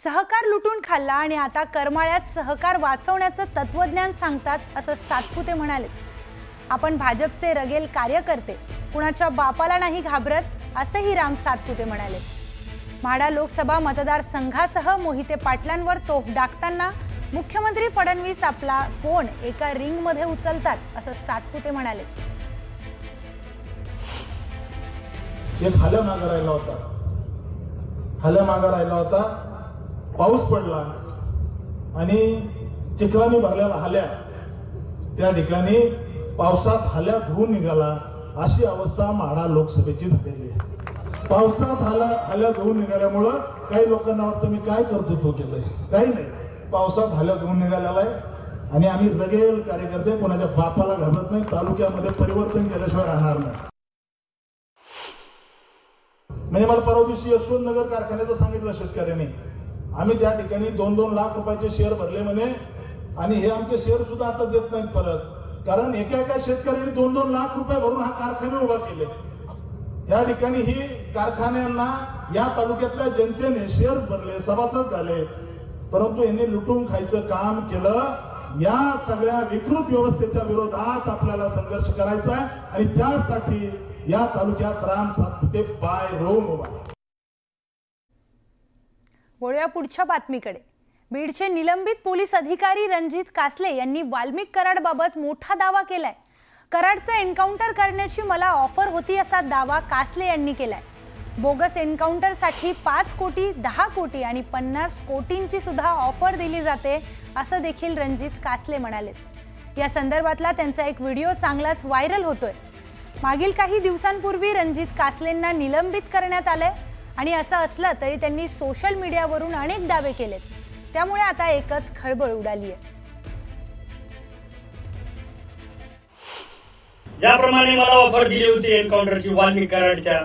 सहकार लुटून खाल्ला आणि आता करमाळ्यात सहकार वाचवण्याचं तत्वज्ञान सांगतात असं सातपुते म्हणाले। आपण भाजपचे रगेल कार्यकर्ते, कुणाच्या बापाला नाही घाबरत असंही राम सातपुते म्हणाले। माढा लोकसभा मतदारसंघासह मोहिते पाटलांवर तोफ डागताना मुख्यमंत्री फडणवीस आपला फोन एका रिंगमध्ये उचलतात असं सातपुते म्हणाले। एक हल्या मागा राहिला होता, पाऊस पडला आणि चिखलाने भरलेला हल्या त्या ठिकाणी पावसात हल्या धुवून निघाला अशी अवस्था माढा लोकसभेची झालेली आहे। पावसात हल्या धुवून निघाल्यामुळं काही लोकांना वाटतं मी काय करतो तो केलंय, काही नाही, पावसात हल्या धुवून निघालेला आहे आणि आम्ही रगेल कार्यकर्ते कोणाच्या बापाला घाबरत नाही, तालुक्यामध्ये परिवर्तन केल्याशिवाय राहणार नाही। म्हणजे मला परवा दिवशी यशवंतनगर कारखान्याचं सांगितलं शेतकऱ्यांनी, आम्ही त्या ठिकाणी 2-2 लाख रुपयाचे शेअर भरले म्हणे आणि हे आमचे शेअर सुद्धा आता देत नाहीत परत, कारण एका शेतकऱ्यांनी 2-2 लाख रुपये भरून हा कारखाने उभा केले। या ठिकाणी ही कारखान्यांना या तालुक्यातल्या जनतेने शेअर्स भरले, सभासद झाले, परंतु यांनी लुटून खायचं काम केलं। या सगळ्या विकृत व्यवस्थेच्या विरोधात आपल्याला संघर्ष करायचा आहे आणि त्यासाठी या तालुक्यात राम सातपुते पाय रोवून उभा आहे। वळूया पुढच्या बातमीकडे। बीडचे निलंबित पोलीस अधिकारी रणजित कासले यांनी वाल्मिक कराडबाबत मोठा दावा केलाय। कराडचं एन्काउंटर करण्याची मला ऑफर होती असा दावा कासले यांनी केलाय। बोगस एन्काउंटरसाठी 5 कोटी, 10 कोटी आणि 50 कोटींची सुद्धा ऑफर दिली जाते असं देखील रणजित कासले म्हणालेत। या संदर्भातला त्यांचा एक व्हिडिओ चांगलाच व्हायरल होतोय। मागील काही दिवसांपूर्वी रणजित कासलेंना निलंबित करण्यात आले आणि असं असलं तरी त्यांनी सोशल मीडियावरून अनेक दावे केलेत, त्यामुळे आता एकच खळबळ उडाली आहे। ज्याप्रमाणे मला ऑफर दिली होती एन्काउंटरची वाल्मिक कराडच्या,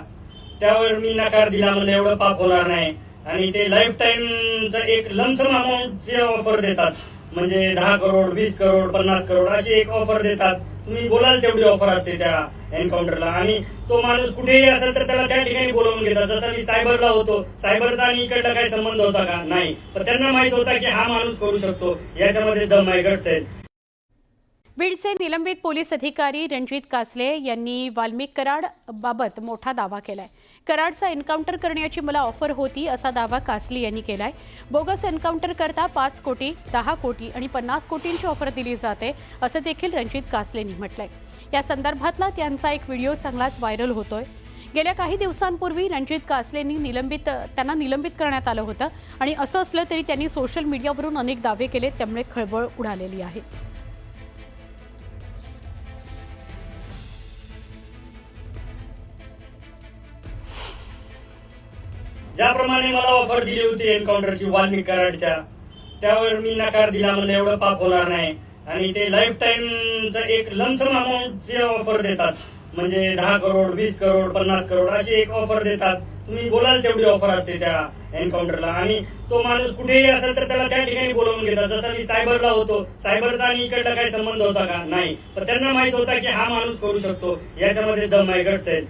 त्यावर मी नकार दिला, मला एवढं पाप होणार नाही आणि ते लाईफ टाइमचं एक लमसम अमाऊंटची ऑफर देतात, म्हणजे 10 करोड, 20 करोड, 50 करोड अशी एक ऑफर देतात। तुम्ही बोलाल तेवढी ऑफर असते त्या एन्काउंटरला आणि तो माणूस कुठेही असेल तर त्याला त्या ठिकाणी बोलावून घेतात। जसं मी सायबरला होतो, सायबरचा आणि इकडला काही संबंध होता का? नाही, पण त्यांना माहित होता की हा माणूस करू शकतो, याच्यामध्ये दम आहे, गट्स आहे। बीडचे निलंबित पोलीस अधिकारी रणजित कासले यांनी वाल्मिक कराड बाबत मोठा दावा केलाय। कराडचा एन्काउंटर करण्याची मला ऑफर होती असा दावा कासले यांनी केलाय। बोगस एन्काउंटर करता 5 कोटी, 10 कोटी आणि 50 कोटींची ऑफर दिली जाते असं देखील रणजित कासले यांनी म्हटलंय। या संदर्भातला त्यांचा एक व्हिडिओ चांगलाच व्हायरल होतोय। गेल्या काही दिवसांपूर्वी रणजित कासलेंनी त्यांना निलंबित करण्यात आलं होतं आणि असं असलं तरी त्यांनी सोशल मीडियावरून अनेक दावे केले, त्यामुळे खळबळ उडालेली आहे। ज्याप्रमाणे मला ऑफर दिली होती एन्काउंटरची वाल्मिक कराडच्या, त्यावर मी नकार दिला, मला एवढं पाप होणार नाही आणि ते लाईफ टाइमचं एक लमसम अमाऊंटची ऑफर देतात, म्हणजे 10 करोड, 20 करोड, 50 करोड अशी एक ऑफर देतात। तुम्ही बोलाल तेवढी ऑफर असते त्या एन्काउंटरला आणि तो माणूस कुठेही असेल तर त्याला त्या ठिकाणी बोलावून घेतात। जसं मी सायबरला होतो, सायबरचा आणि इकडला काही संबंध होता का? नाही, पण त्यांना माहित होता की हा माणूस करू शकतो, याच्यामध्ये दम आहे, गट्स आहे।